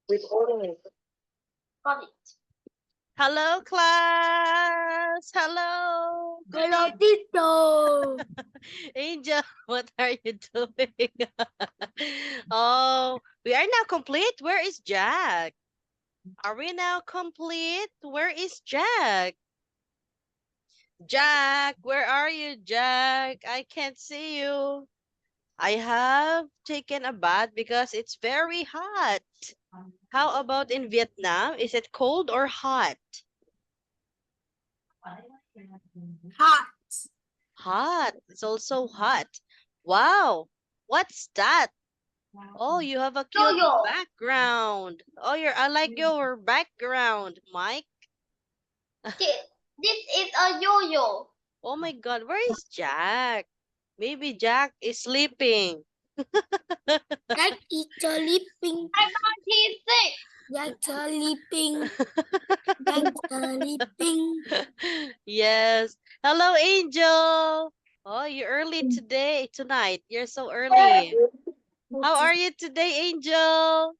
Got it. Hello, class. Hello. Hello, Tito. Angel, what are you doing? Oh, we are now complete. Where is Jack? Are we now complete? Where is Jack? Jack, where are you, Jack? I can't see you. I have taken a bath because it's very hot. How about in Vietnam? Is it cold or hot? Hot. Hot. It's also hot. Wow. What's that? Oh, you have a cute Yo-yo. background. Oh, I like your background, Mike. This is a yo-yo. Oh my God, where is Jack? Maybe Jack is sleeping. Jack is sleeping. I thought he's sick. Jack sleeping. Jack sleeping. Yes. Hello, Angel. Oh, you're early tonight. You're so early. How are you today, Angel?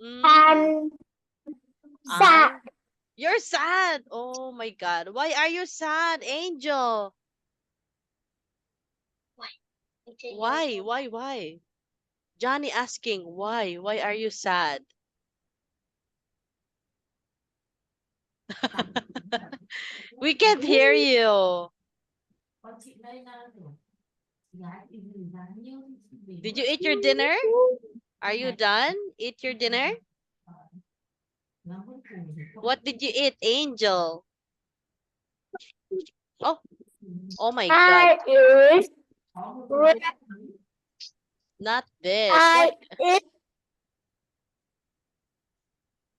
Mm, Sad. you're sad. Oh my God. Why are you sad, Angel? Why? Why? Johnny asking, why? Why are you sad? We can't hear you. Did you eat your dinner? Are you done? Eat your dinner? What did you eat, Angel? Oh, oh my God. I is Not this. I What?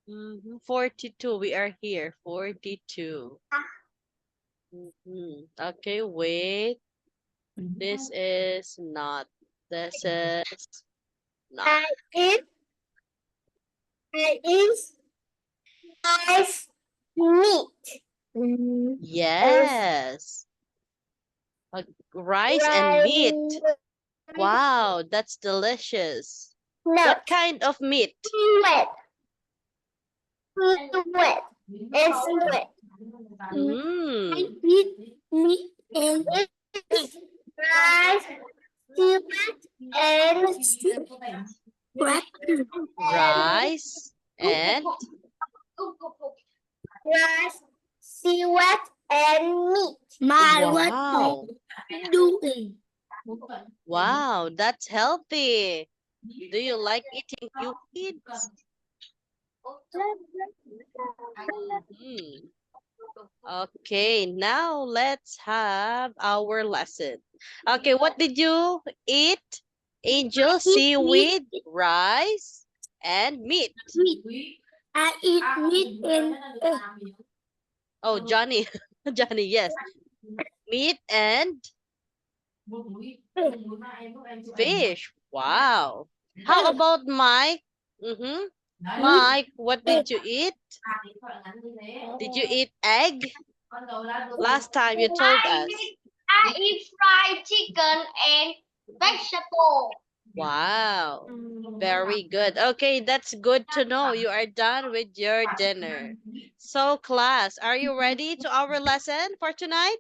is 42. We are here. 42. Okay, wait. This is not. This is not. I is nice meat. Yes. Rice and meat. Wow, that's delicious. No, What kind of meat? wet. Wet. It's wet. I Mm, eat meat and rice, seaweed, and wet. rice and Rice, seaweed, and meat. My, what are wow. you doing? Wow, that's healthy. Do you like eating cupids? Mhm. Okay, now let's have our lesson. Okay, what did you eat? Angel, Eat meat. seaweed, rice, and meat. Meat. I eat meat and Oh, Johnny. Johnny, yes. Meat and fish. Wow. How about Mike? Mm-hmm. Mike, what did you eat? Did you eat egg? Last time you told us. I eat fried chicken and vegetable. Wow. Very good. Okay, that's good to know. You are done with your dinner. So, class, are you ready to our lesson for tonight?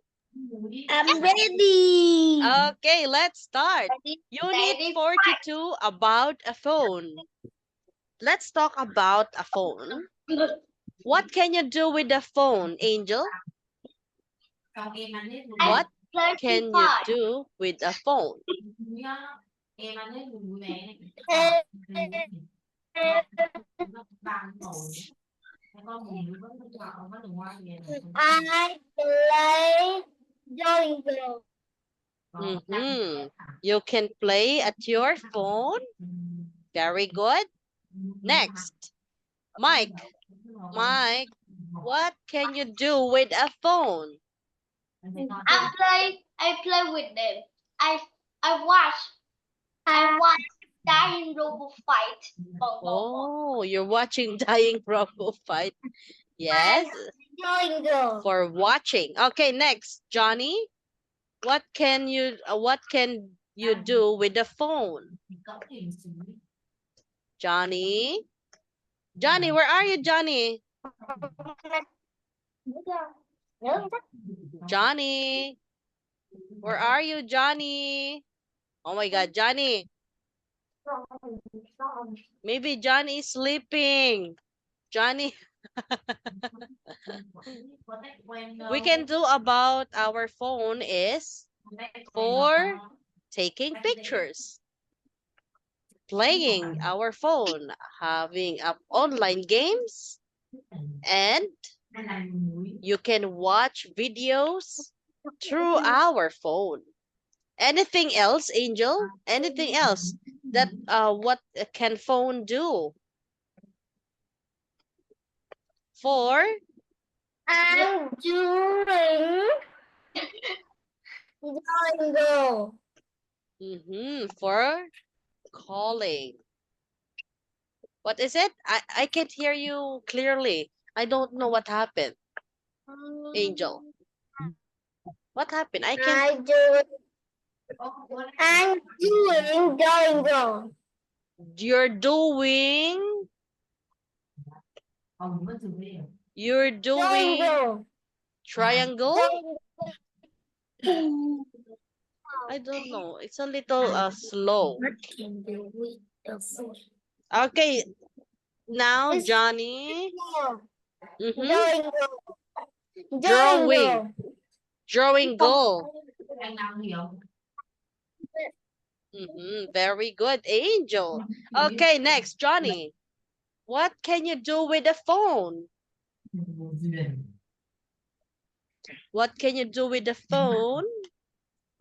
I'm ready. Okay, let's start. Unit Ready. 42 about a phone. Let's talk about a phone. What can you do with a phone, Angel? What can you do with a phone? I play Joingo. Mm-hmm. You can play at your phone. Very good. Next, Mike. Mike, what can you do with a phone? I play with them. I I watch I watch dying robot fight. Oh, you're watching Dying Rocco fight. Yes, Joingo. for watching. Okay, next, Johnny. What can you do with the phone? Johnny? Johnny, where are you, Johnny? Johnny? Where are you, Johnny? Oh my God, Johnny. Maybe Johnny is sleeping. Johnny. We can do about our phone is for taking pictures, playing our phone, having online games, and you can watch videos through our phone. Anything else, Angel? Anything else that what can phone do? For I'm doing Duolingo. for calling. What is it? I can't hear you clearly. I don't know what happened. Angel. What happened? I can't. I'm doing Duolingo. You're doing triangle? I don't know. It's a little slow. Okay. Now, Johnny. Drawing. Drawing goal. Very good, Angel. Okay, next, Johnny. What can you do with the phone? What can you do with the phone?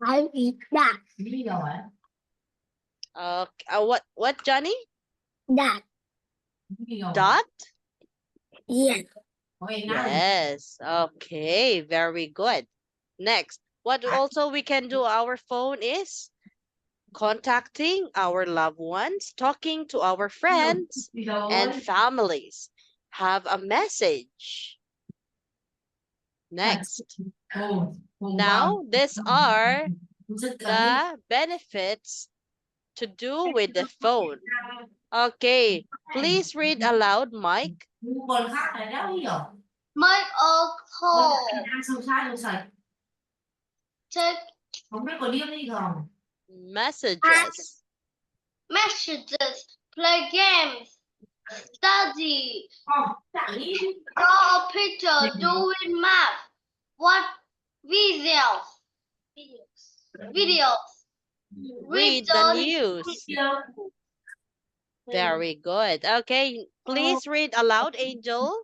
I eat that. What, Johnny? That. Dot? Yes. Yes. Okay, very good. Next, what also we can do our phone is contacting our loved ones, talking to our friends and families. Have a message. Next. Now, these are the benefits to do with the phone. Okay, please read aloud, Mike. Make a call. Take Messages. messages. Play games. Study. Draw a picture. Doing math. Watch videos. Read the news. Very good. Okay, please read aloud, Angel.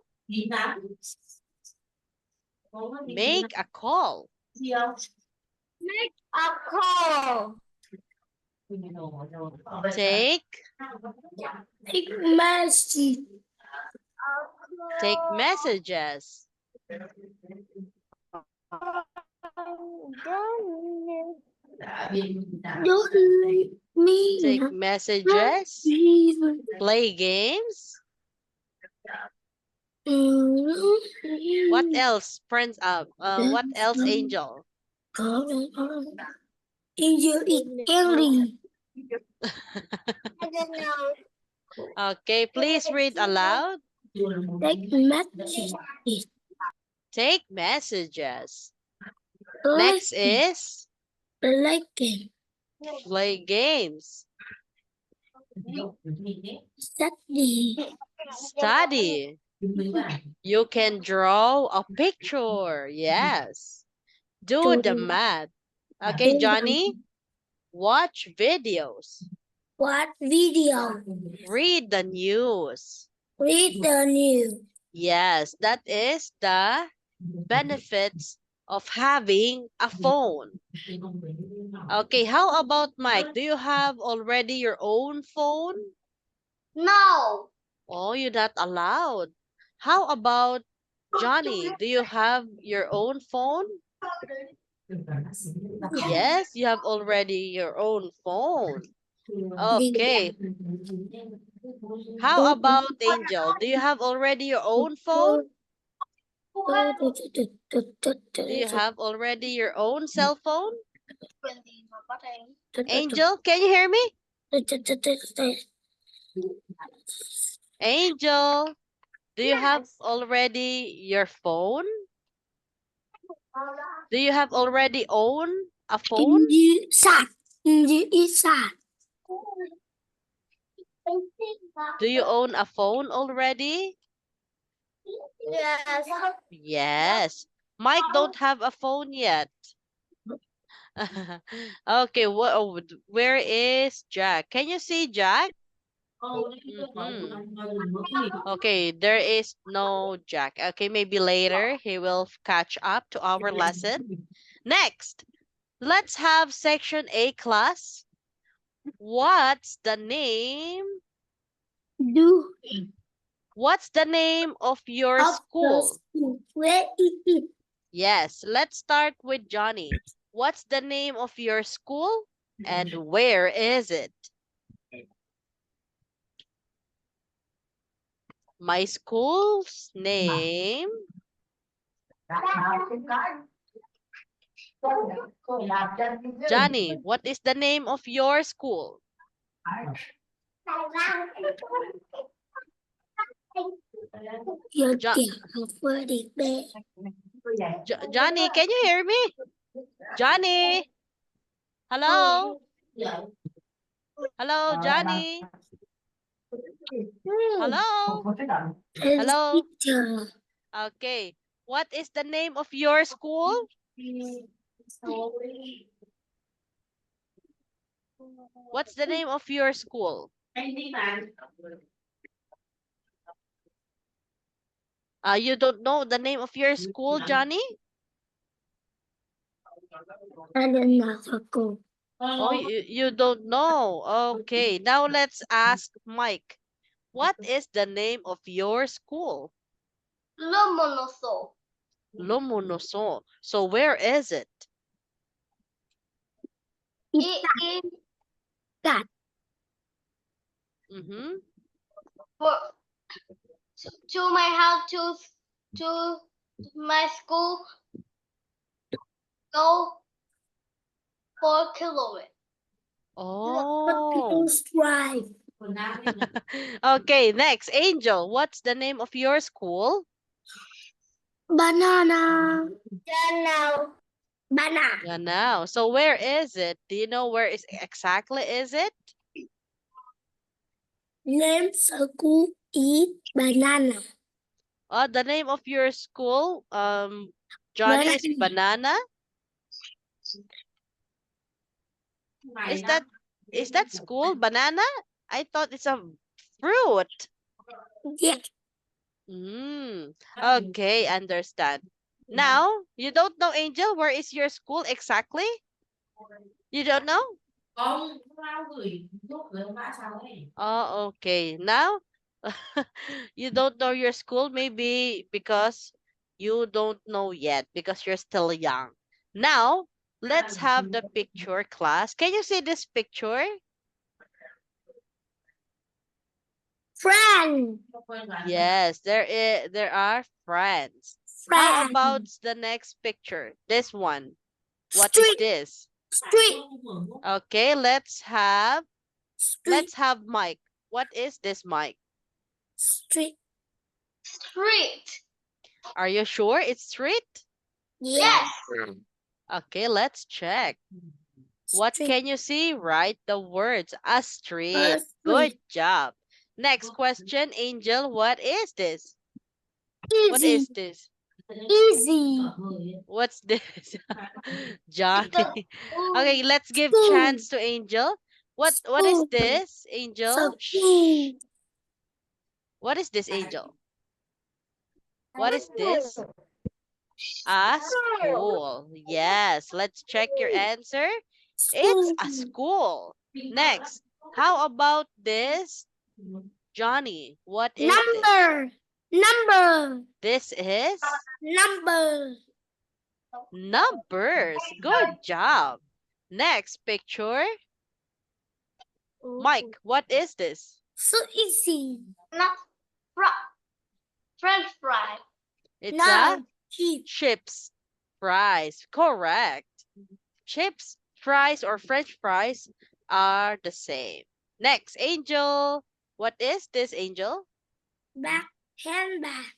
Make a call. Make a call. Take message. Take messages. Take messages. Play games. What else, friends? What else, Angel? Angel is angry. I don't know. Okay, please read aloud. Take messages. Take messages. Next is play games. Study. You can draw a picture. Yes. Do the math. Okay, Johnny. Watch videos. Watch video. Read the news. Read the news. Yes, that is the benefits of having a phone. Okay, how about Mike? Do you have already your own phone? No. Oh, you're not allowed. How about Johnny? Do you have your own phone? Yes, you have already your own phone. Okay. How about Angel? Do you have already your own phone? Do you have already your own cell phone? Angel, can you hear me? Angel, do you have already your phone? Do you have already own a phone? Do you own a phone already? Yes. Yes. Mike don't have a phone yet. Okay, where is Jack? Can you see Jack? Okay, there is no Jack. Okay, maybe later he will catch up to our lesson. Next, let's have section A class. What's the name? What's the name of your school? Where is it? Yes, let's start with Johnny. What's the name of your school and where is it? My school's name. Johnny, what is the name of your school? Jo- Johnny, can you hear me? Johnny? Hello? Hello, Johnny? Hello? Hello? Okay. What is the name of your school? What's the name of your school? You don't know the name of your school, Johnny? Oh, you don't know. Okay, now let's ask Mike. What is the name of your school? Lomonosov. Lomonosov. So where is it? It is Mm-hmm. for to my house to my school go 4 kilometers. Oh. Drive. Okay, next. Angel, what's the name of your school? Banana. Banana. Banana. Yeah, now. So where is it? Do you know where is exactly is it? Name school eat banana. Oh, the name of your school, Johnny, is Banana. Is that school banana? I thought it's a fruit. Yeah. Okay, understand. Now, you don't know, Angel, where is your school exactly? You don't know? Oh, okay. Now, you don't know your school, maybe because you don't know yet, because you're still young. Now, let's have the picture, class. Can you see this picture? Friend. Yes, there are friends. How Friend. about the next picture? This one. What is Street. this? Street. Okay, let's have Street. Mike. What is this, Mike? Street. Street. Are you sure it's street? Yes. Okay, let's check. What can you see? Write the words. A street. Good job. Next question, Angel. What is this? Easy. What is this? Easy. What's this? Johnny. Okay, let's give Spoon. chance to Angel. What is this, Angel? Shh. What is this, Angel? What is this? A school. Yes, let's check your answer. It's a school. Next, how about this, Johnny? What is this? Number. This is Number. numbers. Good job. Next picture. Mike, what is this? So easy. Not French fry. It's a chips fries. Correct. Chips, fries, or French fries are the same. Next, Angel. What is this, Angel? Bag. Handbag.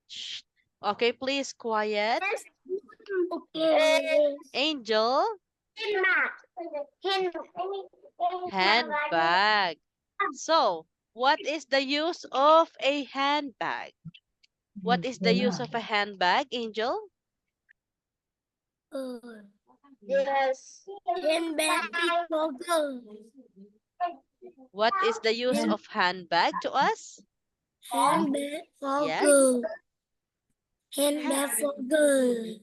Shh. Okay, please quiet. Okay. Angel, Handbag. handbag. So, what is the use of a handbag? What is the use of a handbag, Angel? Yes. Handbag is for girl. What is the use of handbag to us? Handbag for Yes. girl. Handbag for girl.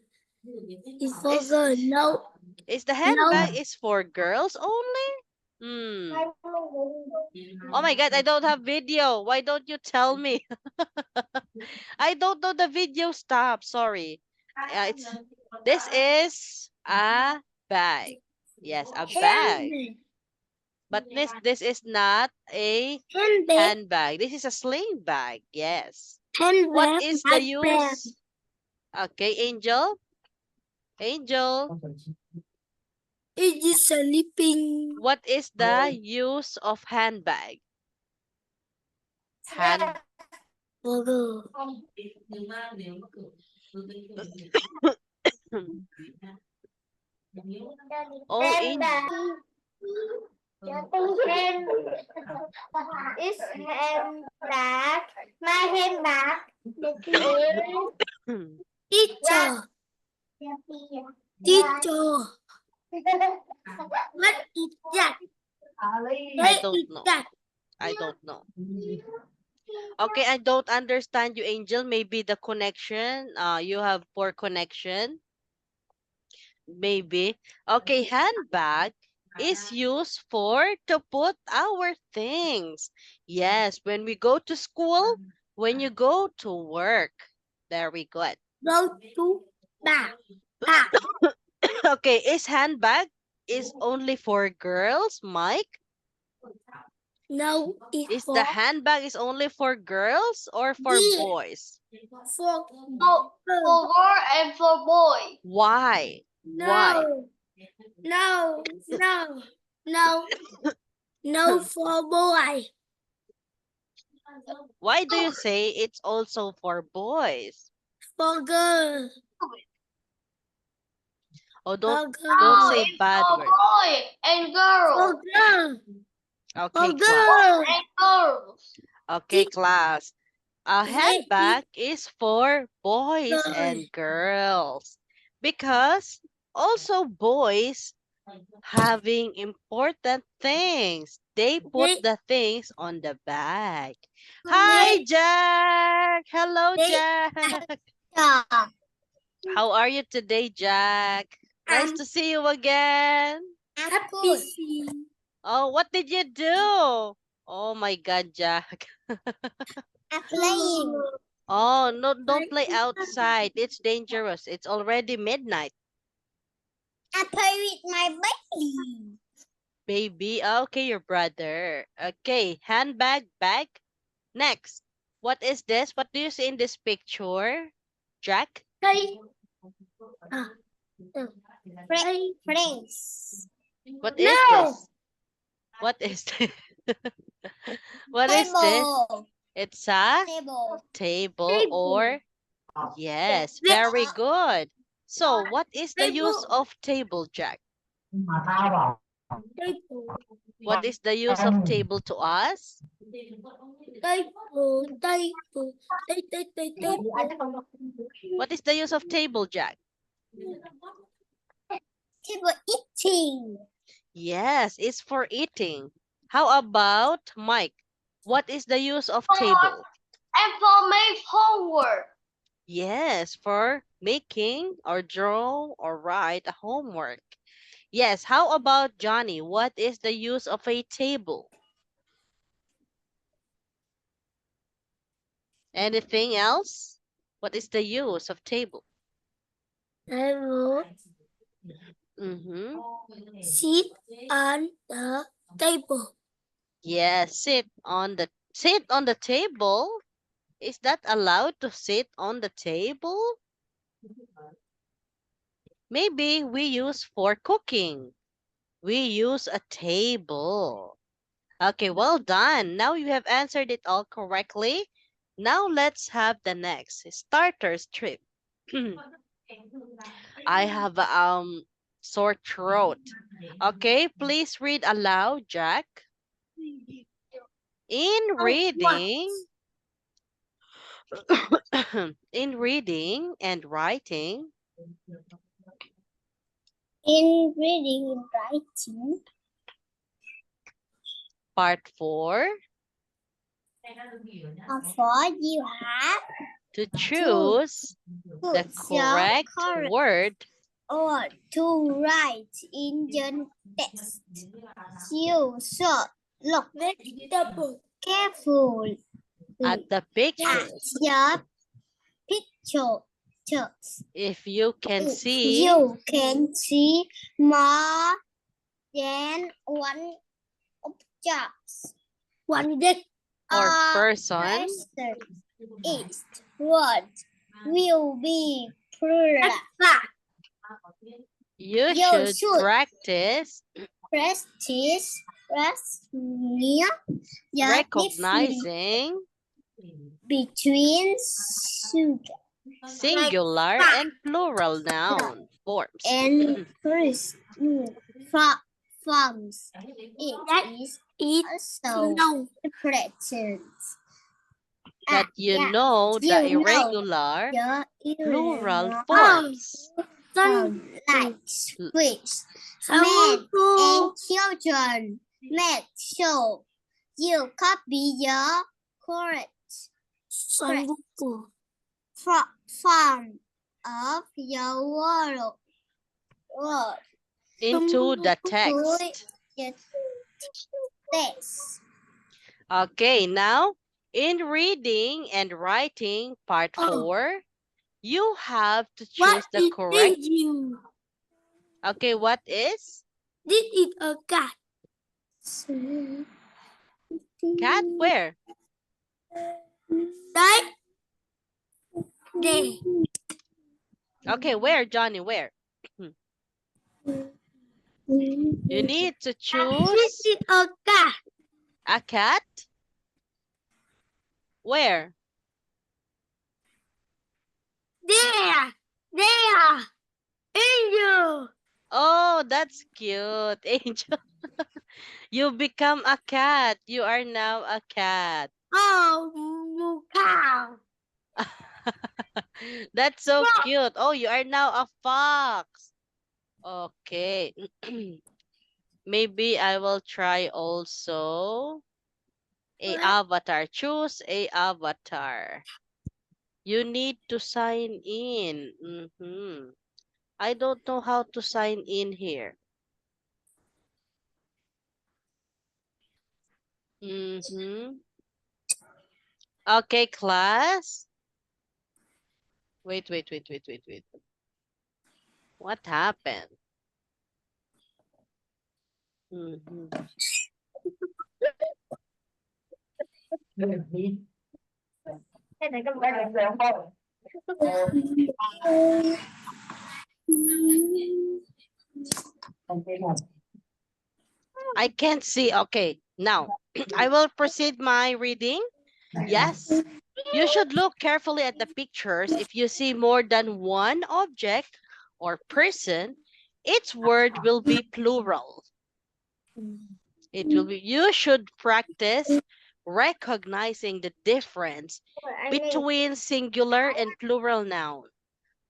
It's for Is girl. No. is the No. handbag is for girls only? Oh my God, I don't have video. Why don't you tell me? I don't know the video. Stop. Sorry. This is a bag. Yes, a bag. Handbag. But this is not a Handbag. handbag. This is a sling bag. Yes. What Handbag. is the use? Okay, Angel. Angel. It is sleeping. What is the use of handbag? Hand. For girl. Oh, Angel. Is handbag. My handbag. Teacher. Teacher. What is that? I don't know. I don't know. Okay, I don't understand you, Angel. Maybe the connection. You have poor connection. Maybe. Okay, handbag is used for to put our things. Yes, when we go to school, when you go to work. Very good. Go to back. Back. Okay, is handbag is only for girls, Mike? No, Is it's the for handbag is only for girls or for Yeah. boys? for girl and for boy. Why? Why? No. No. No. No for boy. Why do you say it's also for boys? For girl. Oh, For don't girl. say bad For words. boy and girl. For girl. Okay, For class. girl. And girls. Okay, class. A Yeah, handbag is for boys Girl. and girls because also boys having important things. They put They, the things on the bag. they, Hi, Jack. Hello, they, Jack. yeah. How are you today, Jack? Nice to see you again. Happy. Oh, what did you do? Oh my God, Jack. I'm playing. Oh, no, don't play outside. It's dangerous. It's already midnight. I play with my baby. Baby, okay, your brother. Okay, handbag, bag. Next. What is this? What do you see in this picture, Jack? Hey. Friends. What is this? What is this? What is this? Table. It's a Table. table or yes, very good. So, what is the use of table, Jack? Table. What is the use of table to us? Table. Table. Table. What is the use of table, Jack? Table eating. Yes, it's for eating. How about Mike? What is the use of table? And for make homework. Yes, for making or draw or write a homework. Yes, how about Johnny? What is the use of a table? Anything else? What is the use of table? Table. Mm-hmm. Sit on the table. Yes, sit on the table. Is that allowed to sit on the table? Maybe we use for cooking. We use a table. Okay, well done. Now you have answered it all correctly. Now let's have the next starter strip. I have sore throat. Okay, please read aloud, Jack. In reading, in reading and writing, In reading and writing, part 4, for you have to choose the choose correct correct word, or to write in the text. You should look carefully at the at pictures. your pictures. If you can If see you can see more than one object, one or person, person, each word will be plural. you You should should practice practice near the recognizing between singular and plural noun forms. and forms. It is also important That you know the irregular plural forms. like which men and children make sure you copy your correct form of your word Into the text. Text. Okay, now in reading and writing part 4, you have to choose the correct. Okay, what is? This is a cat. Cat where? Right there. Okay, where, Johnny, where? You need to choose This is a cat. a cat. Where? There. Angel. Oh, that's cute, Angel. You become a cat. You are now a cat. Oh, cow. That's so cute. Oh, you are now a fox. Okay. Maybe I will try also a avatar. Choose a avatar. You need to sign in. I don't know how to sign in here. Okay, class. Wait. What happened? I can't see. Okay, now I will proceed my reading. Yes, you should look carefully at the pictures. If you see more than one object or person, its word will be plural. It will be. You should practice recognizing the difference between singular and plural noun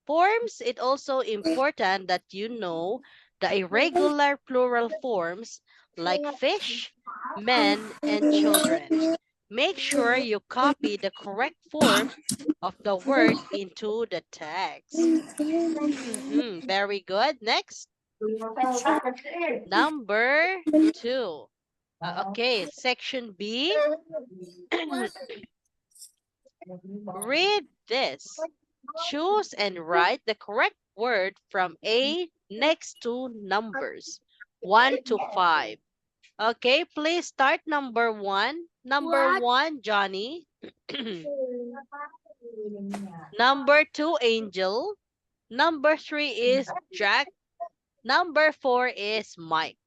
forms. It's also important that you know the irregular plural forms like fish, men, and children. Make sure you copy the correct form of the word into the text. Very good. Next, number 2. Okay, section B. Read this. Choose and write the correct word from A next to numbers 1 to 5. Okay, please start number 1. Number 1, Johnny. Number 2, Angel. Number 3 is Jack. Number 4 is Mike.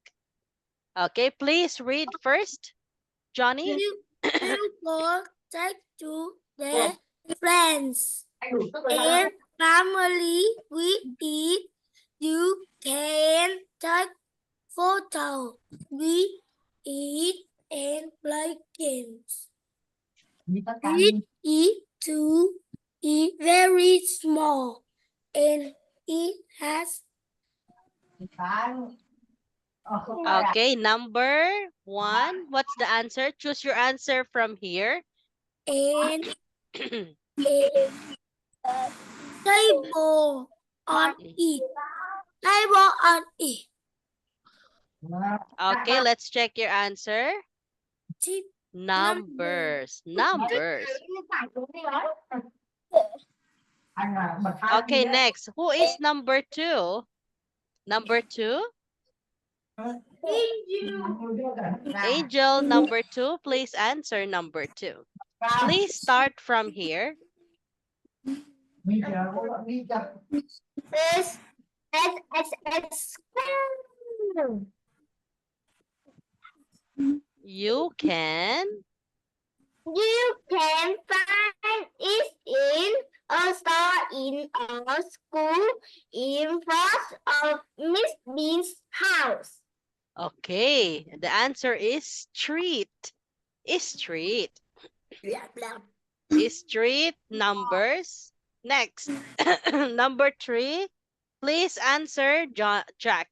Okay, please read first. Johnny? People take to their friends and family with it. You can take photo. We eat and play games. It is too is very small and it has Okay, number 1. What's the answer? Choose your answer from here. and a table on it. Table on it. Okay, let's check your answer. Tip Numbers. Okay, next. Who is number 2? Number 2? Angel, number 2. Please answer number 2. Please start from here. You can. You can find it in a store, in a school, in front of Miss Bean's house. Okay, the answer is street. Street. Street numbers. Next. Number 3. Please answer Jack.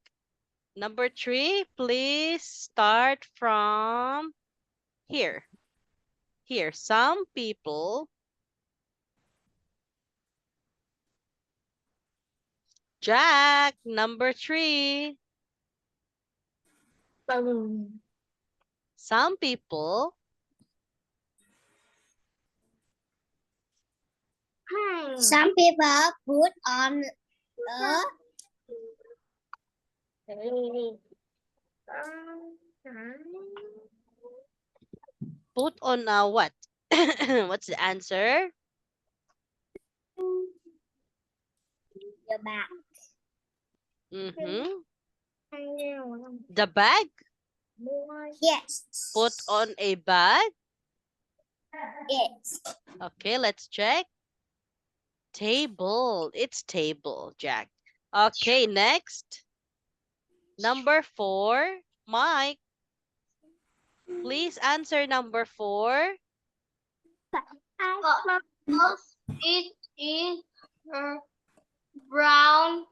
Number 3, please start from here. Here, some people. Jack, number 3. Some people. Some people put on a Put on a what? What's the answer? the back. The bag? Yes. Put on a bag? Yes. Okay, let's check. Table. It's table, Jack. Okay, next. Number 4. Mike. Please answer number 4. It is brown.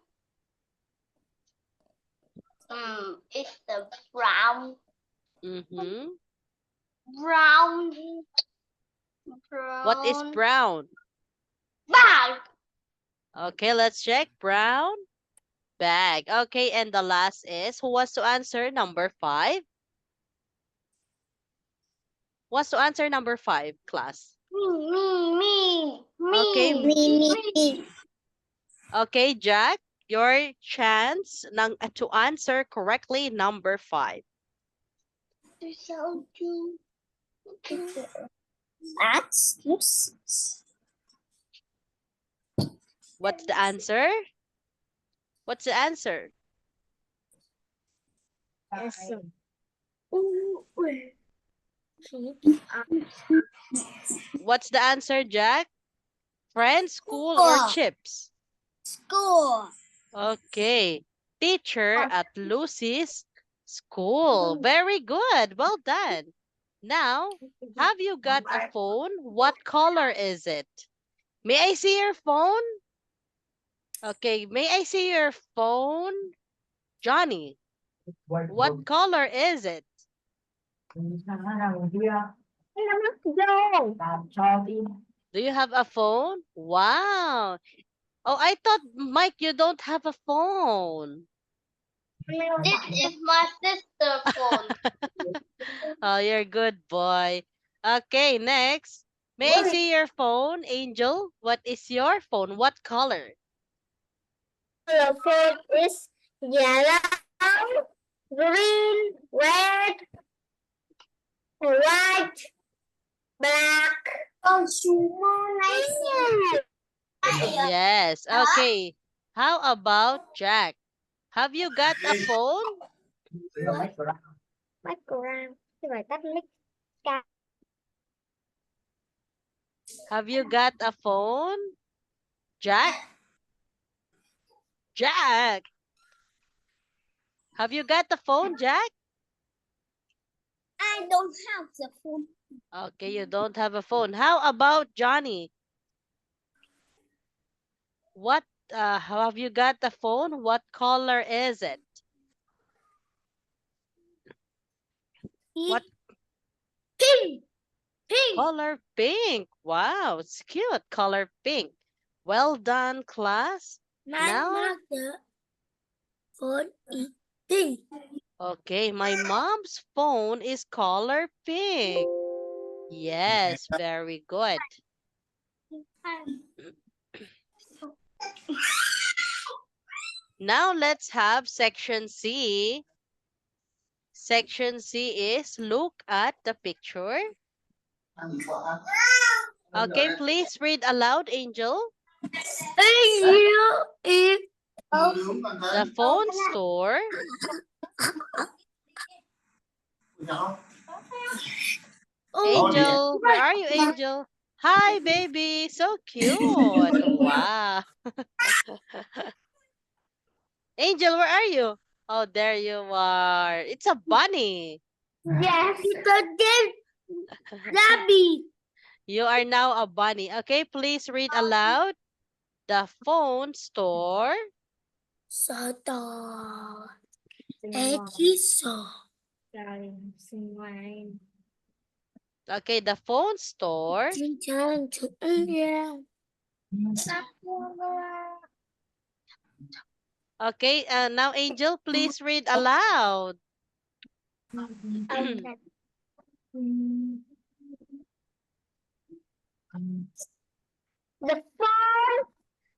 It's the brown. Brown. What is brown? Bag. Okay, let's check. Brown bag. Okay, and the last is, who wants to answer number 5? Wants to answer number 5, class? Me. Okay. Me. Okay, Jack, your chance to answer correctly number 5. What's the answer? What's the answer? What's the answer, Jack? Friends, school, or chips? School. Okay. Teacher at Lucy's school. Very good. Well done. Now, have you got a phone? What color is it? May I see your phone? Okay, may I see your phone? Johnny, what color is it? Do you have a phone? Wow. Oh, I thought, Mike, you don't have a phone. This is my sister's phone. Oh, you're a good boy. Okay, next. May I see your phone, Angel? What is your phone? What color? The phone is yellow, green, red, white, black. Oh, Yes. Okay. How about Jack? Have you got a phone? Have you got a phone? Jack? Jack? Have you got the phone, Jack? I don't have the phone. Okay, you don't have a phone. How about Johnny? What have you got the phone? What color is it? What Pink. Pink. color? Pink. Wow, it's cute. Color pink. Well done, class. My Now, mother phone is pink. okay, my mom's phone is color pink. Yes, very good. Now let's have section C. Section C is look at the picture. Okay, please read aloud, Angel. The phone store. Angel, where are you, Angel? Hi, baby. So cute. Wow. Angel, where are you? Oh, there you are. It's a bunny. Yes, it's a dead rabbit. You are now a bunny. Okay, please read aloud. The phone store. Soto. Ekiso. Okay, the phone store. Okay, now Angel, please read aloud. The first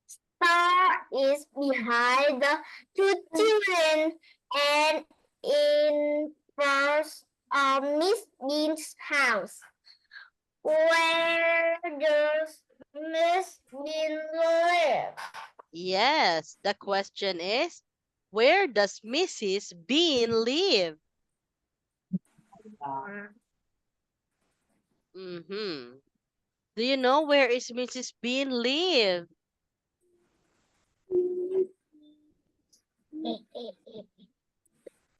star is behind the two children and in front of Miss Bean's house. Where does Miss Bean live? Yes, the question is, where does Mrs. Bean live? Mm-hmm. Do you know where is Mrs. Bean live?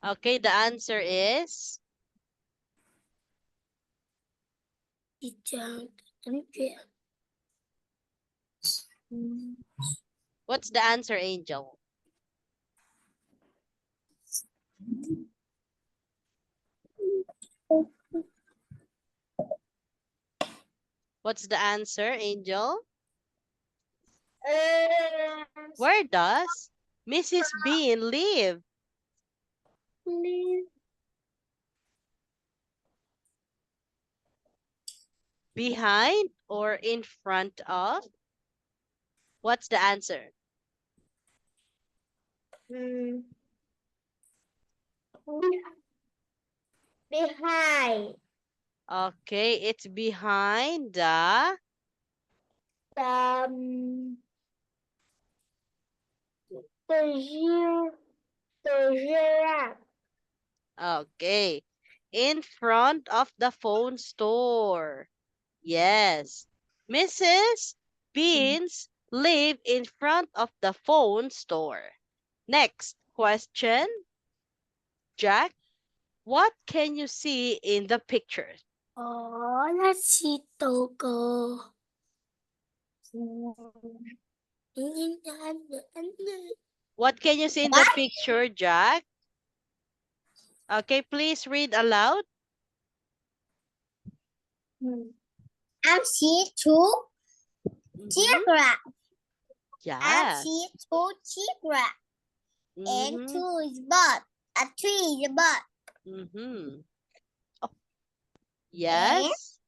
Okay, the answer is? What's the answer, Angel? What's the answer, Angel? Where does Mrs. Bean live? Behind or in front of? What's the answer? Behind Okay, it's behind the giraffe. okay. In front of the phone store. Yes. Mrs. Beans live in front of the phone store. Next question. Jack, what can you see in the picture? Oh, let's see Togo. What can you see in the picture, Jack? Okay, please read aloud. I see two giraffe. I Yes. see two giraffe. And Mhm. two is bird. A tree is a bird. Mhm. Oh. Yes.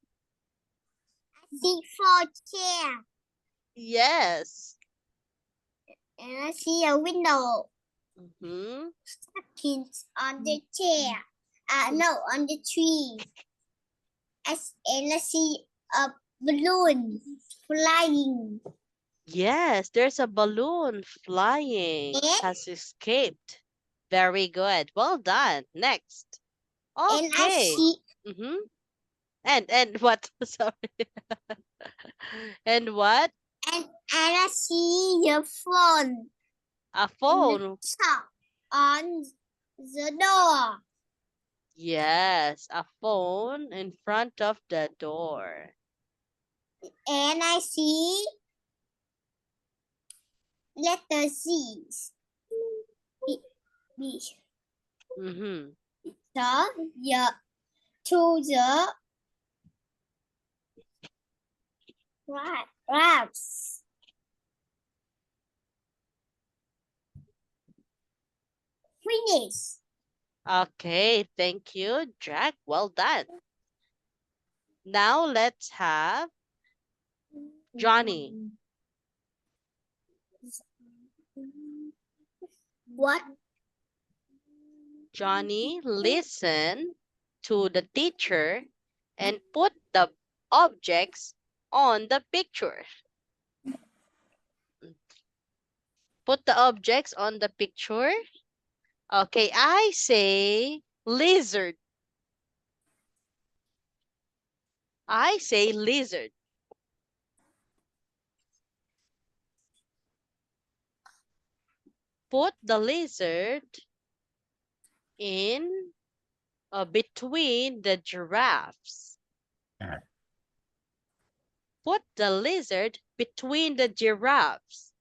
I see four chairs. Yes. And I see a window. Mhm. Kids on the chair. No, on the tree. And I see a balloon flying. Yes, there's a balloon flying. And, Has escaped. Very good. Well done. Next. and I Okay. see Mhm. And what? Sorry. And what? And I see your phone A in the phone. top on the door. Yes, a phone in front of the door. And I see letter Z. B. Mm-hmm. The to the rafts. Finish. Okay, thank you, Jack. Well done. Now let's have Johnny. What? Johnny, listen to the teacher and put the objects on the picture. Put the objects on the picture. Okay, I say lizard. I say lizard. Put the lizard in between the giraffes. Put the lizard between the giraffes.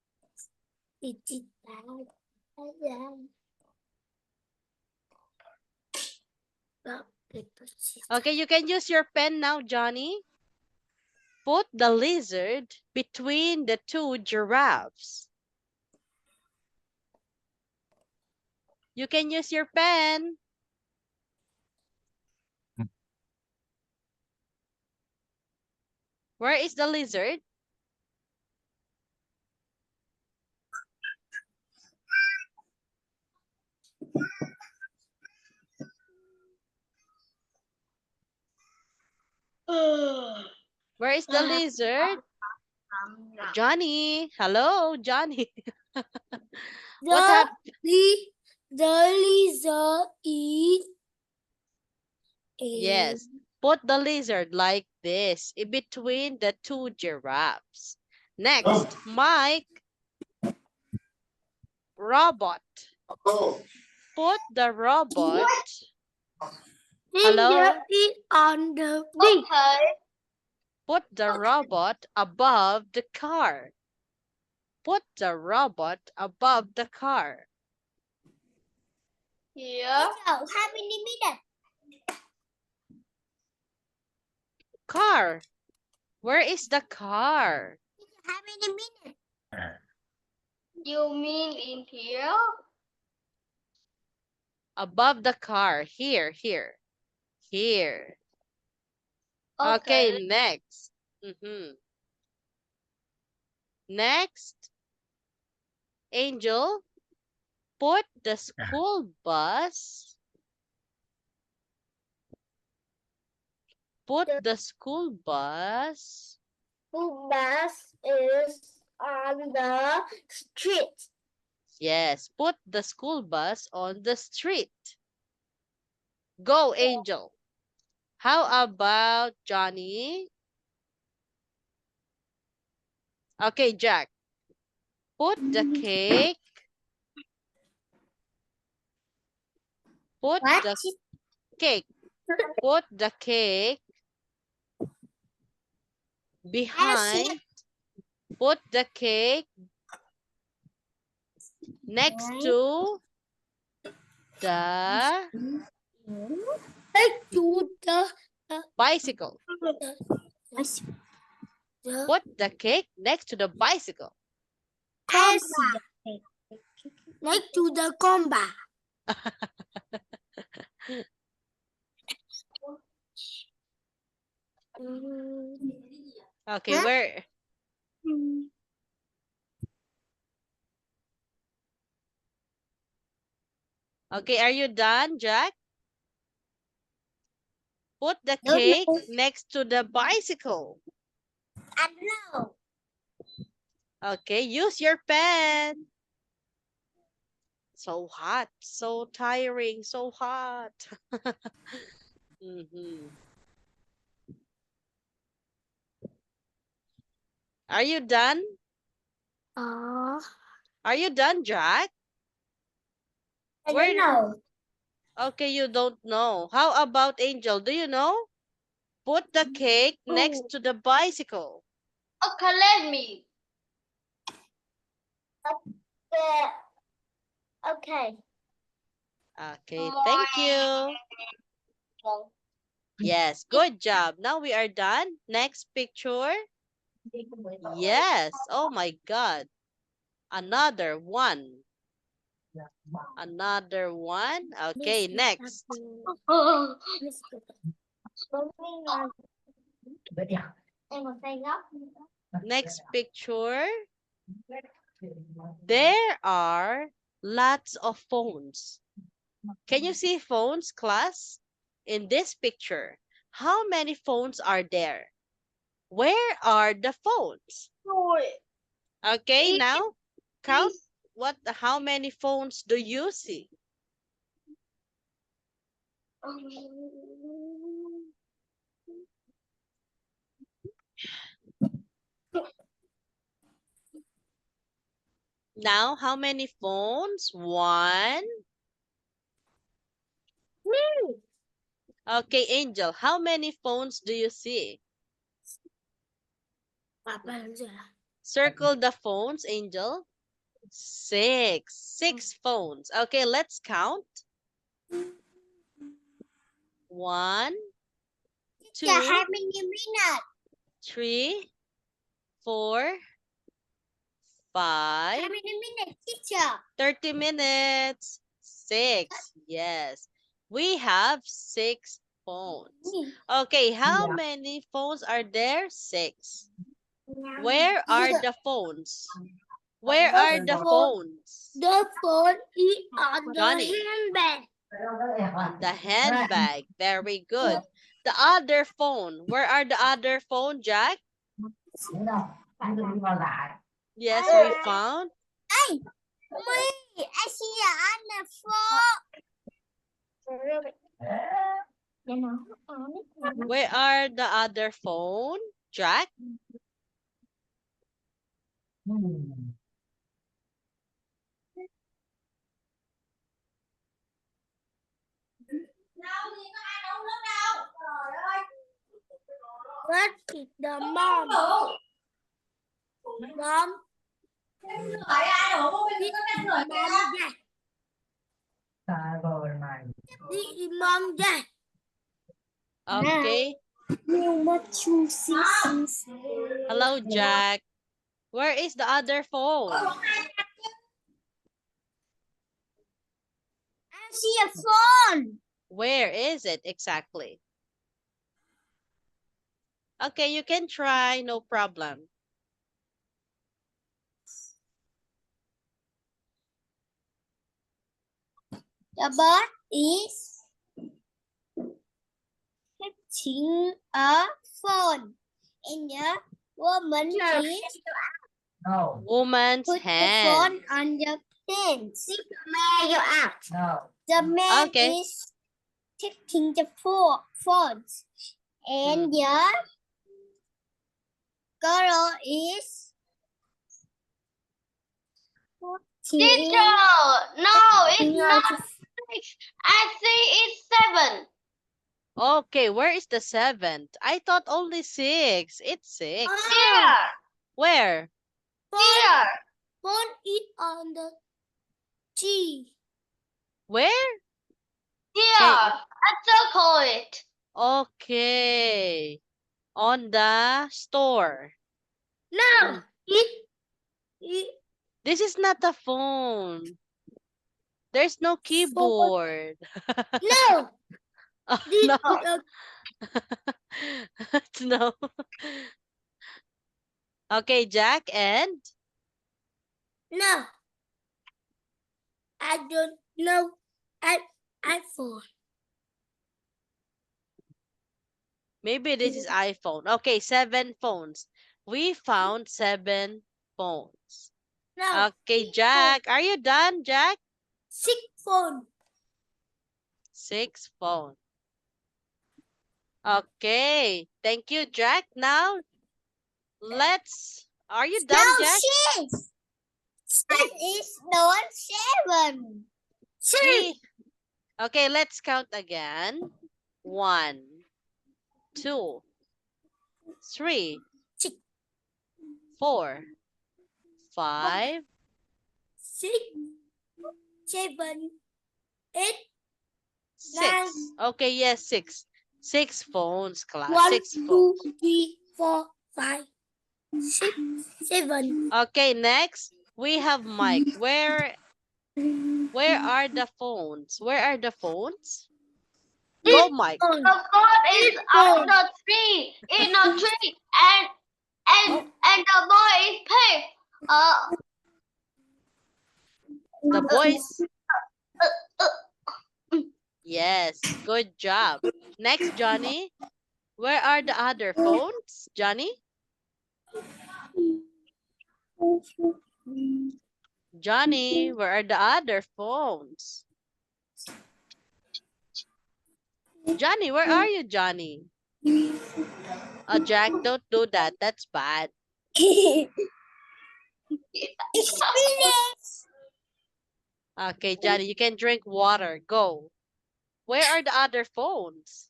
Okay, you can use your pen now, Johnny. Put the lizard between the two giraffes. You can use your pen. Where is the lizard? Where is the lizard? Johnny. Hello, Johnny. What happened? The lizard is Yes. Put the lizard like this in between the two giraffes. Next, Mike. Robot. Put the robot. Hello? on the beach. Okay. Put the robot above the car. Put the robot above the car. Here. How many minutes? Car. Where is the car? How many minutes? You mean in here? Above the car. Here. Here. Okay, next. Next. Angel. Put the school bus. Put the school bus. School bus is on the street. Yes, put the school bus on the street. Go, Angel. How about Johnny? Okay, Jack. Put the cake. Put the cake. Put the cake behind. Put the cake next to the bicycle. Put the cake next to the bicycle. Next to the comba. Okay, where? Okay, are you done, Jack? Put the cake next to the bicycle. No. Okay, use your pen. So hot, so tiring, so hot. Are you done? Uh, Are you done, Jack? I Where- don't know. Okay, you don't know. How about Angel? Do you know? Put the cake next to the bicycle. Okay, let me. Okay. Okay, thank you. Yes, good job. Now we are done. Next picture. Yes. Oh my God. Another one. Another one. Okay, next. Next picture. There are lots of phones. Can you see phones, class? In this picture, how many phones are there? Where are the phones? Okay, now count how many phones do you see? Now, how many phones? One. Okay, Angel, how many phones do you see? Circle the phones, Angel. Six phones. Okay, let's count. 1, 2, How many minutes? 3, 4, 5. How many minutes, teacher? 30 minutes. 6. Yes. We have 6 phones. Okay, how many phones are there? 6. Where are the phones? Where are the phones? The phone is on the Johnny. handbag. On the handbag. Very good. The other phone. Where are the other phone, Jack? Yes, we found. Hey, me, I see it on the phone. Where are the other phone, Jack? What is the mom? Mom. The mom dad. Okay. Hello, Jack. Where is the other phone? I see a phone. Where is it exactly? Okay, you can try, no problem. The bird is hitting a phone. And the woman is Woman's put the hand. phone on the pants. The man Okay. is taking the phones. And the girl is Teacher, no, it's not 6. I think it's 7. Okay, where is the 7th? I thought only 6. It's 6. Here, Where? here. Phone is on the G. Where? Here, I circle it. Okay. On the store. No, it This is not a phone. There's no keyboard. no. Oh, This no. is a No. Okay, Jack, and no. I don't know. iPhone. maybe this is iPhone. Okay, 7 phones. We found 7 phones. No. Okay, Jack. Are you done, Jack? 6 phone. 6 phones. Okay. Thank you, Jack. Now, let's Are you done, Jack? 6. 6 is not 7. 6. We- Okay, let's count again. 1, 2, 3, Six. 4, 5, 6. 7. 8. 6. Okay, yes, 6. 6 phones, class. 1, 6 2, phones. 3, 4, 5, 6, 7. Okay, next we have Mike. Where are the phones? Where are the phones? Go, Mike. The phone is on the tree, in a tree, and the boy is pink. The boys. Yes, good job. Next, Johnny. Where are the other phones, Johnny? Johnny, where are the other phones? Johnny, where are you, Johnny? Jack, don't do that. That's bad. Okay, Johnny, you can drink water. Go. Where are the other phones?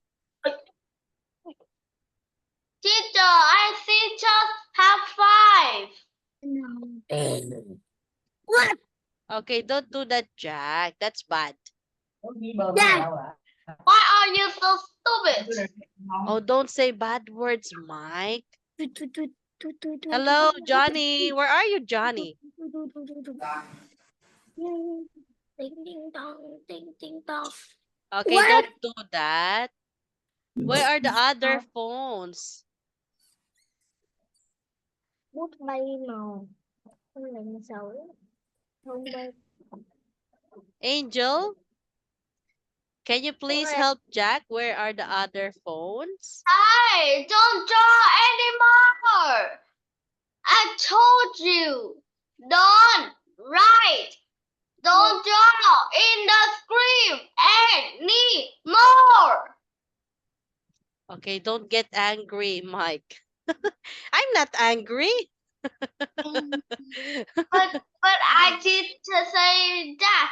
Teacher, I see just have 5. What? Okay, don't do that, Jack. That's bad. Why are you so stupid? Oh, don't say bad words, Mike. Hello, Johnny. Where are you, Johnny? Ding ding dong, ding ding dong. Okay, What? don't do that. Where are the other phones? Bút bay màu không làm xấu không bay. Angel, can you please help Jack? Where are the other phones? Hey, don't draw anymore. I told you, don't write, don't draw in the screen anymore. Okay, don't get angry, Mike. I'm not angry. But I did to say that.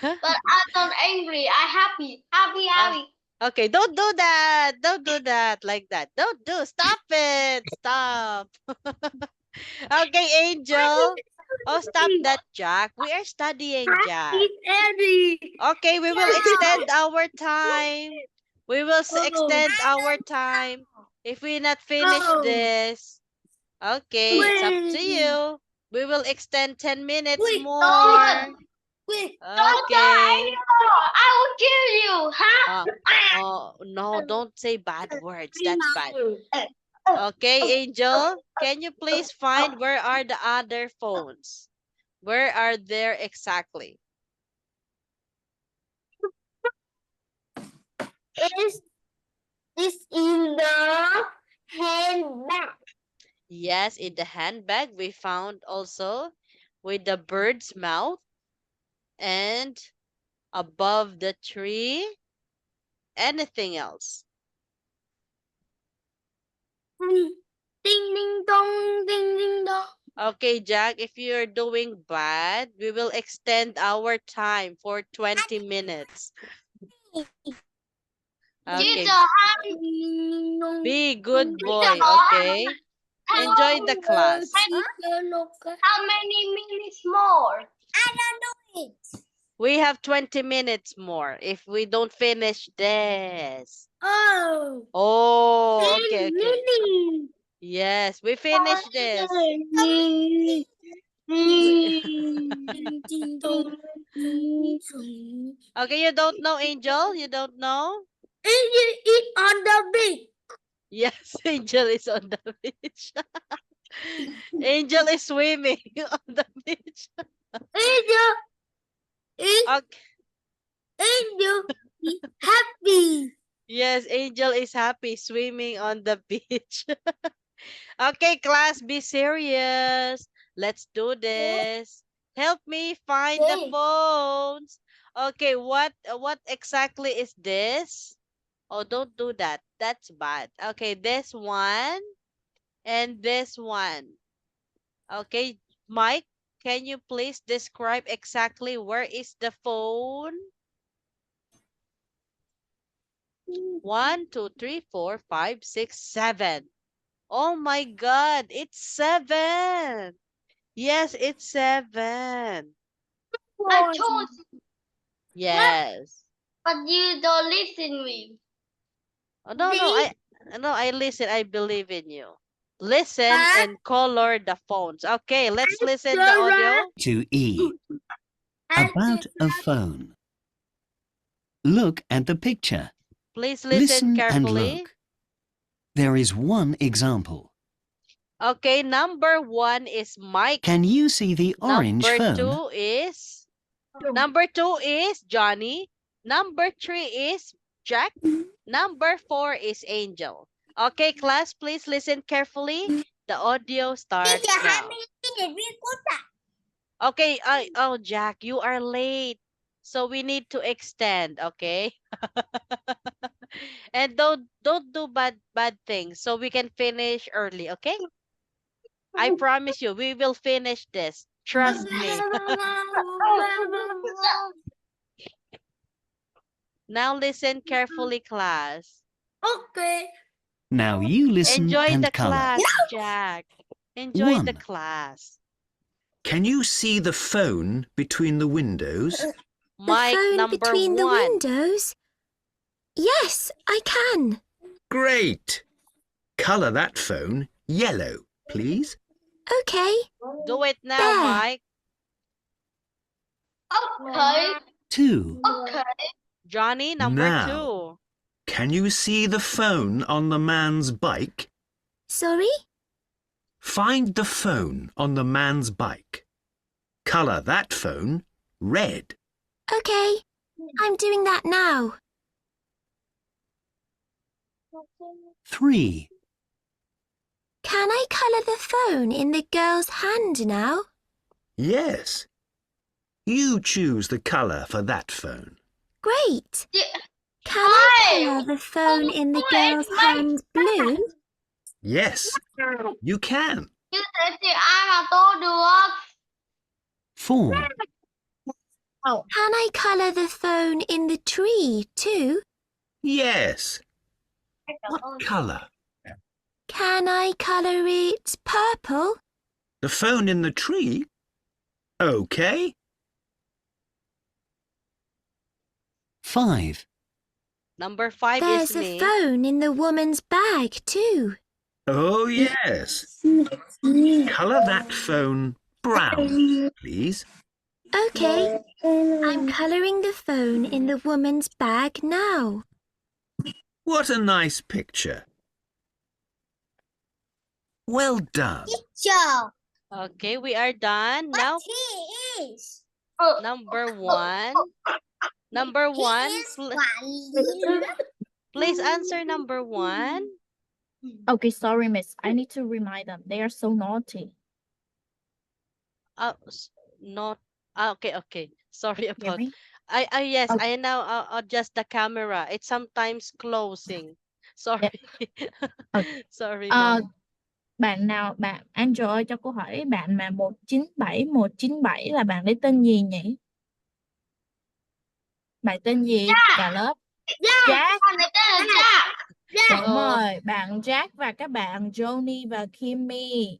But I'm not angry. I'm happy. Happy. Okay, don't do that. Don't do that like that. Don't do. Stop it. Stop. Okay, Angel. Oh, stop that, Jack. We are studying, Jack. Eddie. Okay, we will extend our time. We will extend our time if we not finish No. this. Okay, it's up to you. We will extend 10 minutes Wait, more. Wait. Don't draw Okay. anymore. I will kill you, huh? Oh, no, don't say bad words. That's bad. Okay, Angel, can you please find where are the other phones? Where are they exactly? Is in the handbag. Yes, in the handbag we found also with the bird's mouth and above the tree. Anything else? Ding ding dong, ding ding dong. Okay, Jack, if you're doing bad, we will extend our time for 20 minutes. Okay. Teacher, Be good boy, Teacher, okay? Enjoy the class. how many minutes more? I don't know it. We have 20 minutes more if we don't finish this. Oh. Oh, okay, okay. Really? Yes, we finished this. Okay, you don't know, Angel? You don't know? It on the beach. Yes, Angel is on the beach. Angel is swimming on the beach. Angel Okay. is happy. Yes, Angel is happy swimming on the beach. Okay, class, be serious. Let's do this. Help me find the Okay. phones. Okay, what exactly is this? Oh, don't do that. That's bad. Okay, this one and this one. Okay, Mike, can you please describe exactly where is the phone? 1, 2, 3, 4, 5, 6, 7. Oh my God, it's 7. Yes, it's 7. I told you, Yes. but you don't listen me. Oh, I listen. I believe in you. Listen and color the phones. Okay, let's listen the audio. To E. About a phone. Look at the picture. Please listen Listen and carefully. look. There is one example. Okay, number 1 is Mike. Can you see the orange Number phone? 2 is Johnny. Number 3 is Jack. Number 4 is Angel. Okay, class, please listen carefully. The audio starts now. Okay, oh Jack, you are late. So we need to extend, okay? And don't do bad things so we can finish early, okay? I promise you, we will finish this. Trust me. Now listen carefully, class. Okay. Now you listen Enjoy and the color. class, Jack. Enjoy the 1. class. Can you see the phone between the windows? Mike, number between the 1. windows? Yes, I can. Great! Color that phone yellow, please. Okay. Do it now, There. Mike. Okay. 2. Okay. Johnny, number Now. 2. Can you see the phone on the man's bike? Sorry? Find the phone on the man's bike. Color that phone red. Okay. I'm doing that now. 3. Can I colour the phone in the girl's hand now? Yes. You choose the color for that phone. Great. Yeah. Can I Hi. colour the phone in the Oh, girl's it's my hand blue? Yes, you can. Như thế thì ai mà tô được? 4. Can I colour the phone in the tree too? Yes. What color? Can I colour it purple? The phone in the tree? Okay. 5. Number 5 There's is a me. phone in the woman's bag too. Oh, yes. Color that phone brown, please. Okay. I'm colouring the phone in the woman's bag now. What a nice picture. Well done. Chờ. Okay, we are done. Now, He is. number 1. Number 1, please answer number 1. Okay, sorry, miss. I need to remind them. They are so naughty. Not. Okay. Sorry Hear about. me? Yes, Okay. I now adjust the camera. It's sometimes closing. Sorry. Sorry, Ờ, ma'am. bạn Angel ơi, cho cô hỏi bạn mà 197 là bạn đấy tên gì nhỉ? Bạn tên gì cả lớp? Jack. Con này tên là Jack. Đúng rồi, bạn Jack và các bạn Johnny và Kimmy.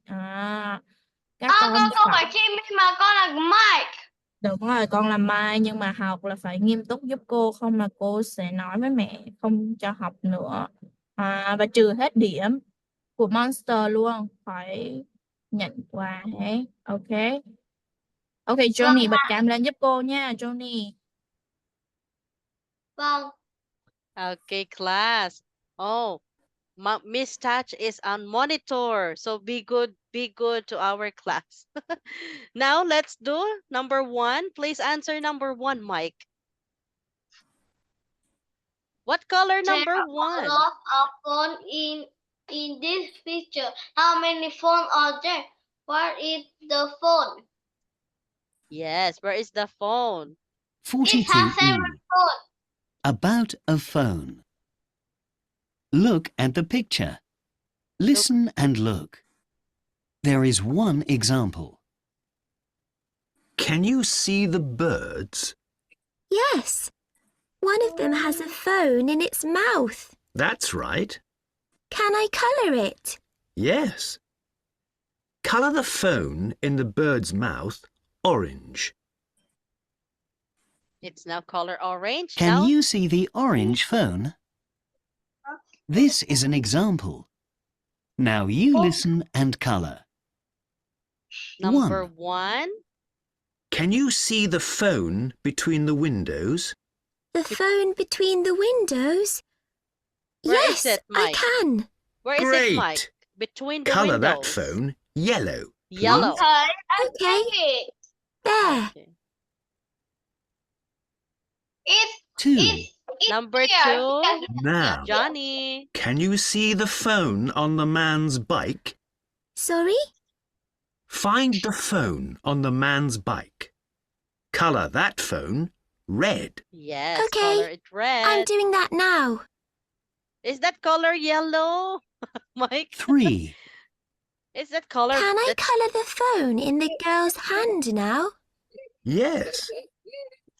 Các con Con không phải phải Jimmy mà con là Mike. đúng rồi, con là Mai nhưng mà học là phải nghiêm túc giúp cô, không là cô sẽ nói với mẹ không cho học nữa. Và trừ hết điểm của Monster luôn, phải nhận quà hết. Ok. Ok, Johnny bật cam lên giúp cô nha, Johnny. Vâng. Okay, class. Oh, Miss Touch is on monitor. So be good to our class. Now let's do number 1. Please answer number 1, Mike. What color number 1? A lot of phone in this picture. How many phones are there? Where is the phone? Yes, where is the phone? It has 42E. 7 phones. About a phone. Look at the picture. Listen and look. There is one example. Can you see the birds? Yes. One of them has a phone in its mouth. That's right. Can I colour it? Yes. Colour the phone in the bird's mouth orange. It's now color orange. Can Now, you see the orange phone? This is an example. Now you listen and colour. number 1. 1. Can you see the phone between the windows? The phone between the windows? Where yes, is it, I Mike? can. Where is Great. it, Mike? Between the Colour that windows. phone yellow. Yellow. Okay, I Okay. see it. There. Okay. It's 2. it's Number here. 2. Now, Johnny. can you see the phone on the man's bike? Sorry? Find the phone on the man's bike. Colour that phone red. Yes, Okay, color it red. I'm doing that now. Is that color yellow, Mike? 3. Is that color? Can I that's- colour the phone in the girl's hand now? Yes.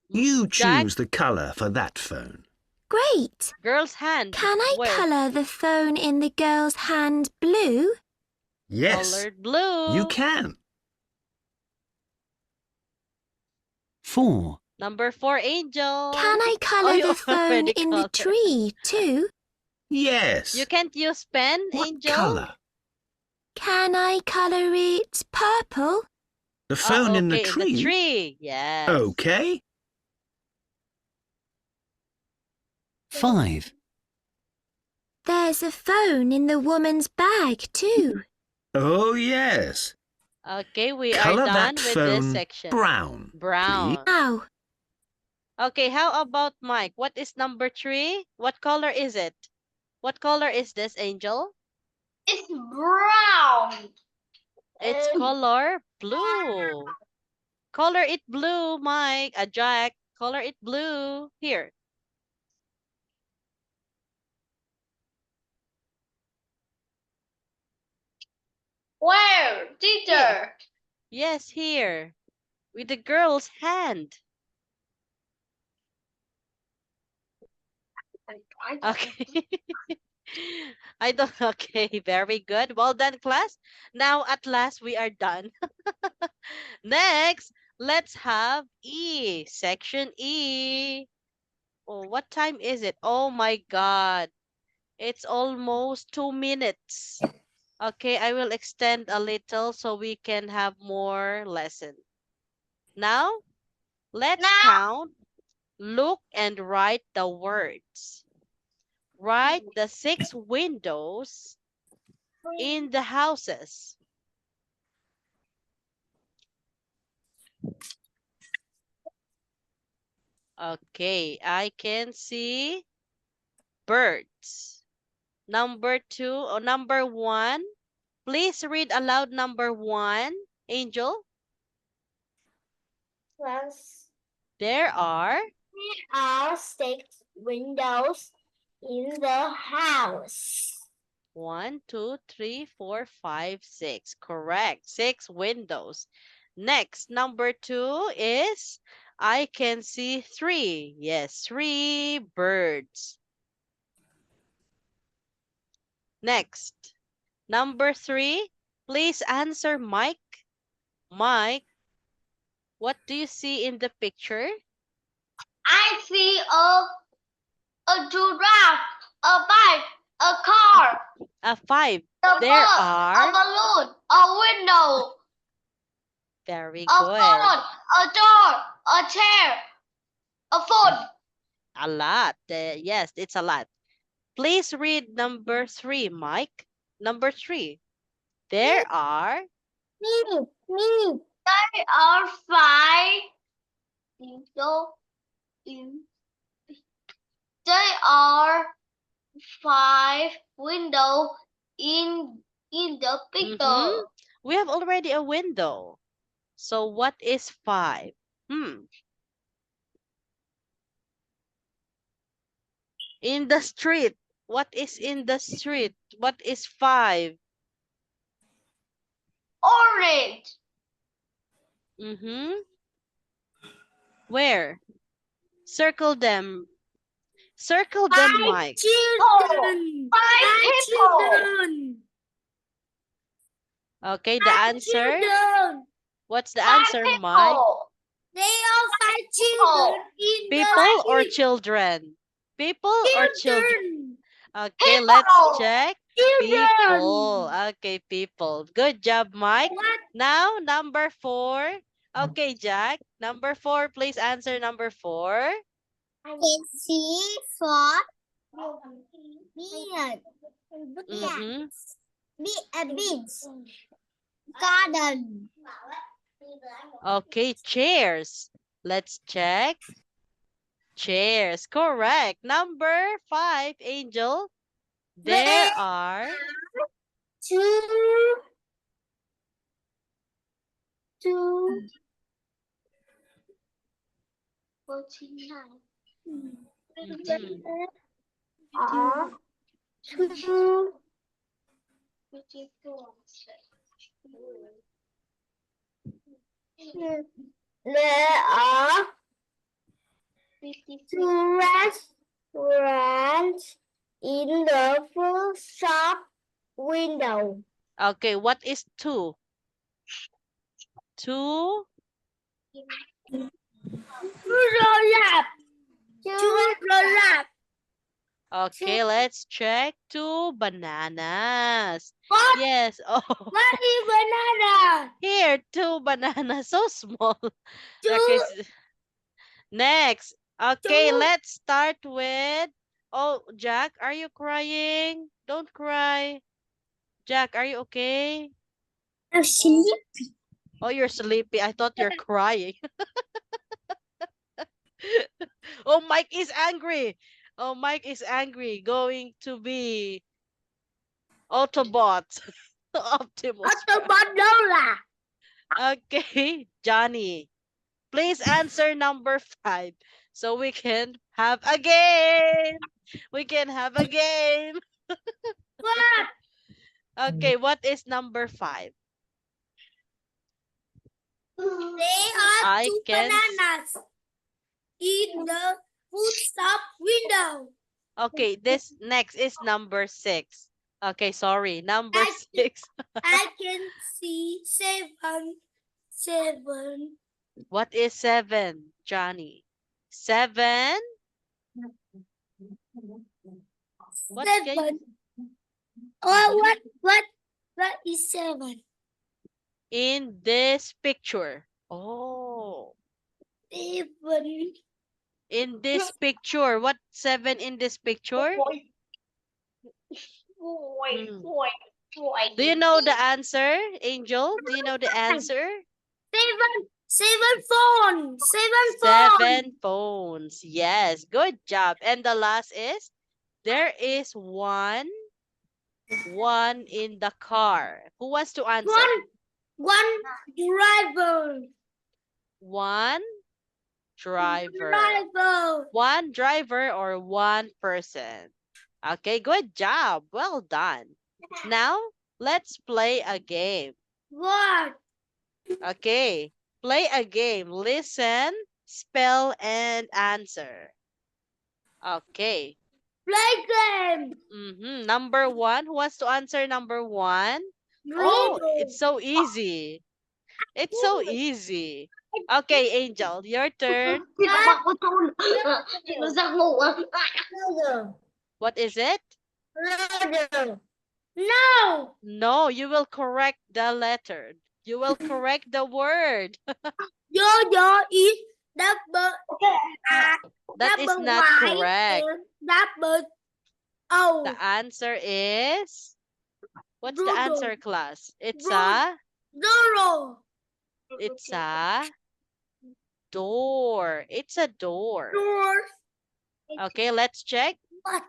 You Jack? choose the colour for that phone. Great. Girl's hand. Can I Where? colour the phone in the girl's hand blue? Yes, Colored blue. you can. 4. Number 4, Angel. Can I colour you the phone already in the colored. tree too? Yes. You can't use pen, What Angel? colour? Can I colour it purple? The phone in the okay, tree? In the tree. Yes. Okay. 5. There's a phone in the woman's bag too. Oh, yes. Okay, we Colour are done that with phone this section. brown. Brown. Now, Okay, how about Mike? What is number 3? What color is it? What color is this, Angel? It's brown. It's Um, color blue. Color it blue, Mike. Jack. Color it blue. Here. Where, teacher? Yes, here. With the girl's hand. Okay. I don't, okay, very good. Well done, class. Now, at last, we are done. Next, let's have E, section E. Oh, what time is it? Oh my God. It's almost 2 minutes. Okay, I will extend a little so we can have more lesson. Now, let's count, look, and write the words. Write the 6 windows in the houses. Okay, I can see birds. Number 2 or number 1. Please read aloud number 1, Angel. Plus, There are there are 6 windows in the house. 1, 2, 3, 4, 5, 6. Correct. 6 windows. Next, number 2 is I can see 3. Yes, 3 birds. Next, number 3. Please answer Mike. Mike, what do you see in the picture? I see a giraffe, a bike, a car, 5. a There bus, a are. balloon, a window, Very a good. phone, a door, a chair, a phone. A lot. Yes, it's a lot. Please read number 3, Mike. Number 3. There are. Me. There are 5 windows in. There are 5 windows in the picture. Mhm. We have already a window. So what is 5? In the street. What is in the street? What is 5? Orange. Mm-hmm. Where? Circle them. Circle them, Mike. Children. 5 people. Okay, the answer. Children. What's the 5 answer, people. Mike? They are 5 children in People or the children? People or children? children. Okay, People. let's check. Children. People. Okay, people. Good job, Mike. What? Now, number 4. Okay, Jack. Number 4, please answer number 4. It's C for beard. Mm-hmm. Beach. Garden. Okay, chairs. Let's check. Chairs. Correct. Number 5, Angel. There are 2 49. Mhm. 2 There are 2 restaurants in the food shop window. Okay, what is 2? 2. Okay, let's check. 2 bananas. What? Yes. Oh, What is banana? here, 2 bananas. So small. Two. Okay, next. Okay, 2. let's start with. Oh, Jack, are you crying? Don't cry. Jack, are you okay? I'm sleepy. Oh, you're sleepy. I thought you're crying. Oh, Mike is angry. Oh, Mike is angry. Going to be Autobot. Optimus. Autobot. Okay, Johnny. Please answer number 5 so we can have a game. We can have a game. What? Okay, what is number 5? There are I 2 can. bananas in the food shop window. Okay, this next is number 6. Okay, sorry. Number 6. I can see 7. What is 7, Johnny? 7? What can you... 7. Oh, what is 7? In this picture. Oh. 7. In this picture. What 7 in this picture? Do you know the answer, Angel? Do you know the answer? 7 phones. 7 phones. 7 phones. Yes, good job. And the last is, there is one in the car. Who wants to answer? One driver. One driver. One driver or one person. Okay, good job. Well done. Now, let's play a game. What? Okay, play a game. Listen, spell, and answer. Okay. Play game. Number 1. Who wants to answer number 1? Oh, it's so easy. It's so easy. Okay, Angel, your turn. What is it? No. No, you will correct the letter. You will correct the word. Yo is double. That is not correct. Double O. The answer is... What's the Doodle. answer, class? It's Doodle. a... Zero. It's a door. It's a door. Door. Okay, let's check. What?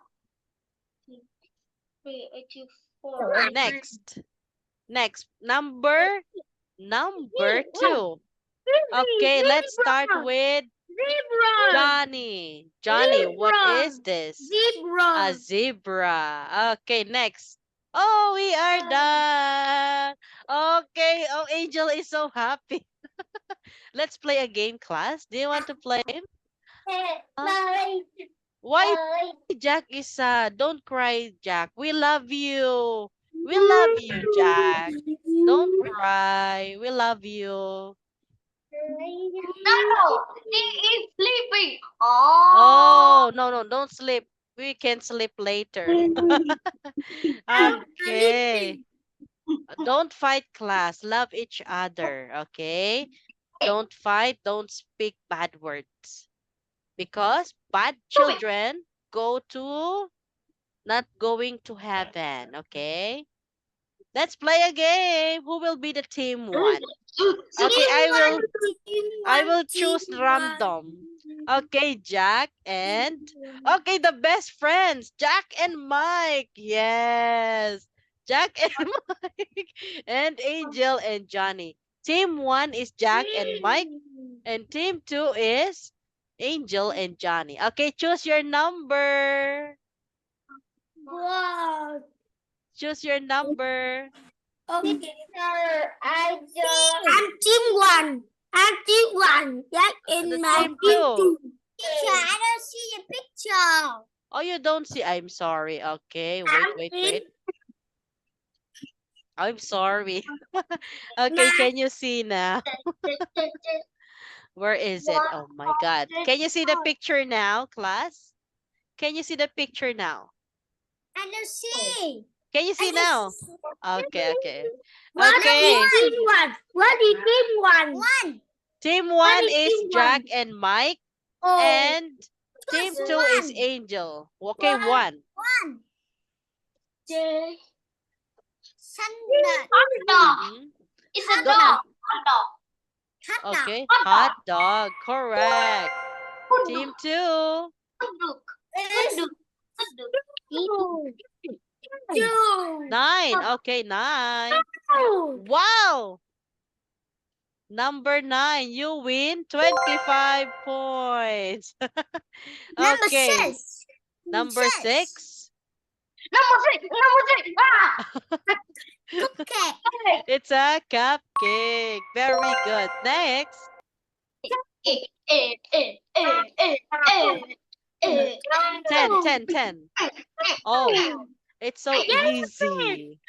Next. Number 2. Okay, let's start with Zebra. Johnny. Johnny, what Zebra. is this? Zebra. A zebra. Okay, next. Oh, we are done. Okay. Oh, Angel is so happy. Let's play a game, class. Do you want to play? Why Jack is sad? Don't cry, Jack. We love you. We love you, Jack. Don't cry. We love you. No, he is sleeping. Oh, no, no, don't sleep. We can sleep later. Okay. Don't fight, class. Love each other, okay? Don't fight. Don't speak bad words. Because bad children go to not going to heaven, okay? Let's play a game. Who will be the team one? Okay, I will choose random. Okay, Jack and okay, the best friends, Jack and Mike. Yes. Jack and Mike and Angel and Johnny. Team 1 is Jack and Mike and team 2 is Angel and Johnny. Okay, choose your number. Wow. Choose your number. I'm team one. I'm team one. That And is the my team 2. Teacher, I don't see the picture. Oh, you don't see. I'm sorry. Okay, wait. I'm sorry. Okay, can you see now? Where is it? Oh my God. Can you see the picture now, class? Can you see the picture now? I don't see. Can you see now? Okay. What Okay. is team one? What is team one? One. Team What 1 is is team Jack one? and Mike. Oh. And team 2 is one. Angel. Okay, One. 1. One. Sunday. Mhm. It's a dog. Okay, hot dog. Correct. Team 2. Two. 9. Okay, 9. Wow. Number 9, you win 25 points. Number Okay. six. Number 6. Number six. Okay. It's a cupcake. Very good. Next. 10. Oh, it's so easy.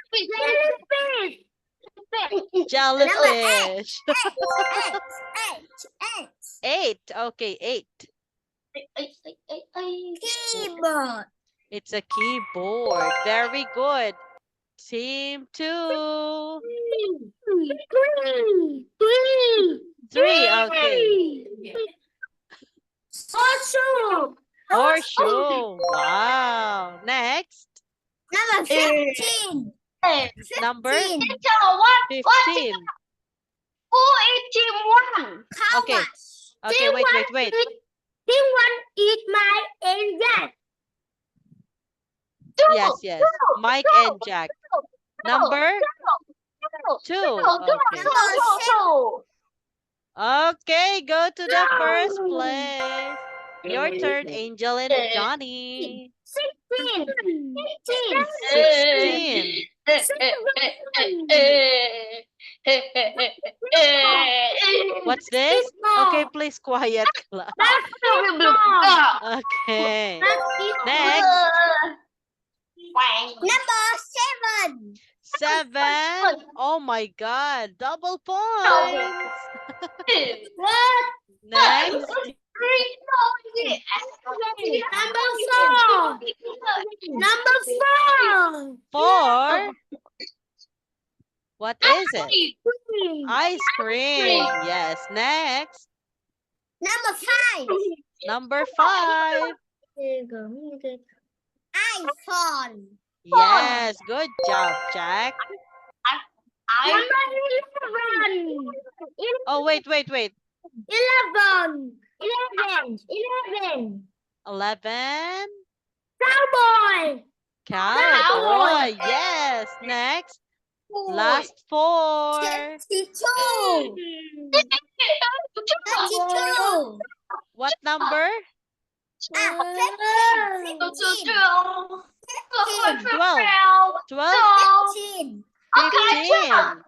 Jellyfish. 8. Okay, 8. Keyboard. It's a keyboard. Very good. Team 2. 3. Okay. Horseshoe. Wow. Next. Number 15. Number 15. Who is team one? Okay. Okay, wait. Team one is my and Jack. Yes. Mike and Jack. Number 2. Okay. Okay, go to the first place. Your turn, Angel and Johnny. 16. 16. What's this? Okay, please quiet class. Okay. Next. Number 7. 7. Oh my God. Double points. What? Next. Number 4. 4. What is it? Ice cream. Yes. Next. Number 5. Number 5. iPhone. Yes. Good job, Jack. Number 11. Oh, wait. 11. 11. Cowboy. Cowboy. Yes. Next. Last 4. 32. 32. What number? 15. 12. 12. 15. 15.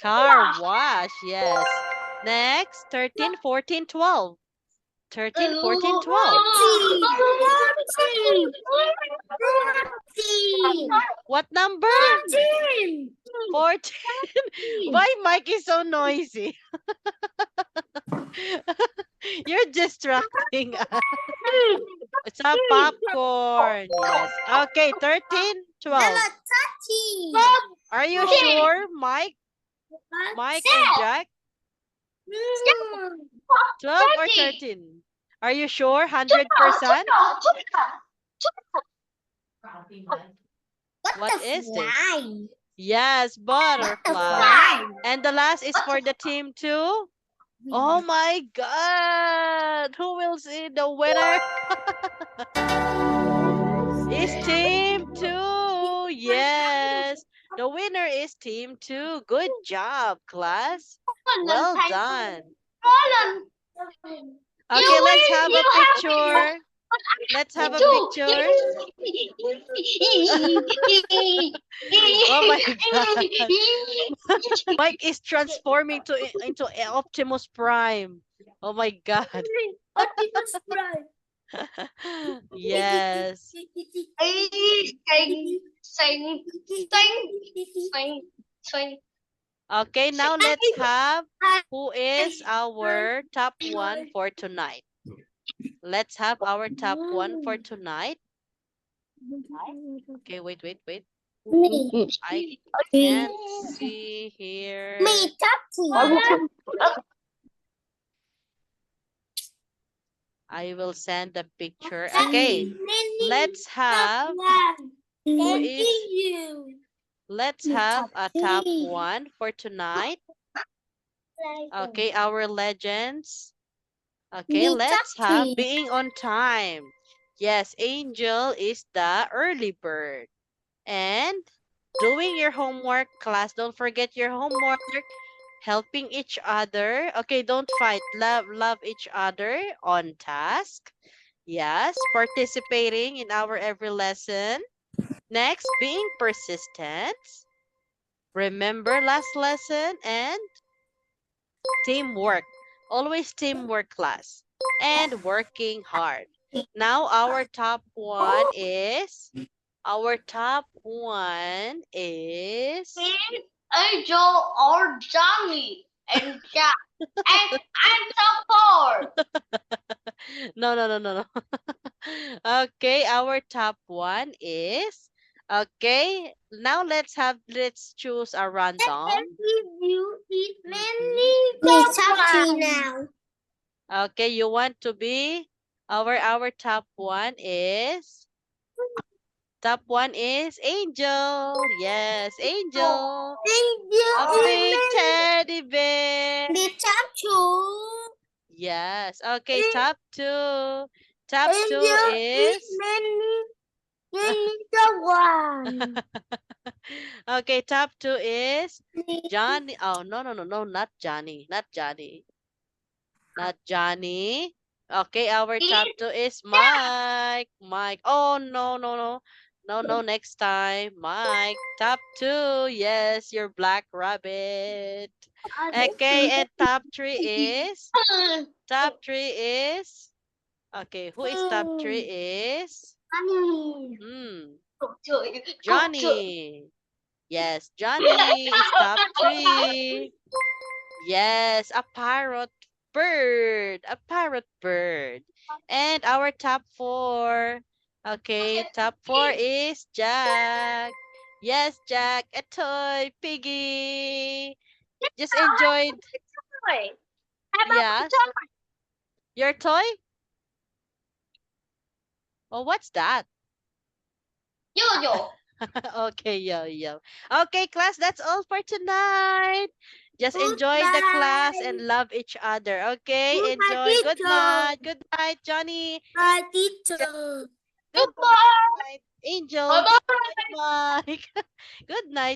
Car wash, yes. Next, 13, 14, 12. 13, 14, 12. What number? 14. Why Mike is so noisy? You're distracting us. It's a popcorn. Yes. Okay, 13, 12. Are you sure, Mike? Mike and Jack? 12 or 13? Are you sure? 100%? What is this? Yes, butterfly. And the last is for the team too. Oh my God! Who will see the winner? It's team 2. Yes. The winner is team 2. Good job, class. Well done. Okay, let's have a picture. Let's have a picture. Oh my God. Mike is transforming into Optimus Prime. Oh my God. Yes. Okay, now let's have who is our top 1 for tonight. Let's have our top 1 for tonight. Okay, wait. I can't see here. I will send the picture. Okay, let's have who is. Let's have a top 1 for tonight. Okay, our legends. Okay, let's have being on time. Yes, Angel is the early bird. And doing your homework, class. Don't forget your homework. Helping each other. Okay, don't fight. Love each other on task. Yes, participating in our every lesson. Next, being persistent. Remember last lesson, and teamwork. Always teamwork, class. And working hard. Now our top 1 is Angel or Johnny and Jack. And I'm the 4. No. Okay, our top 1 is okay. Now let's choose a random. Okay, you want to be our top 1 is Angel. Yes, Angel. A big teddy bear. Yes. Okay, top 2. Top 2 is okay, top 2 is Johnny. Oh, no, not Johnny. Not Johnny. Okay, our top 2 is Mike. Oh, no, next time. Mike. Top 2. Yes, your black rabbit. Okay, and top 3 is okay, who is top 3 is Johnny. Yes, Johnny is top 3. Yes, a parrot bird. And our top 4. Okay, top 4 is Jack. Yes, Jack, a toy piggy. Just enjoyed. Yeah. Your toy? Oh, what's that? Yo. Okay, yo. Okay, class, that's all for tonight. Just enjoy the class and love each other. Okay, enjoy. Good night. Good night, Johnny. Goodbye. Angel. Bye-bye. Good night. Good night,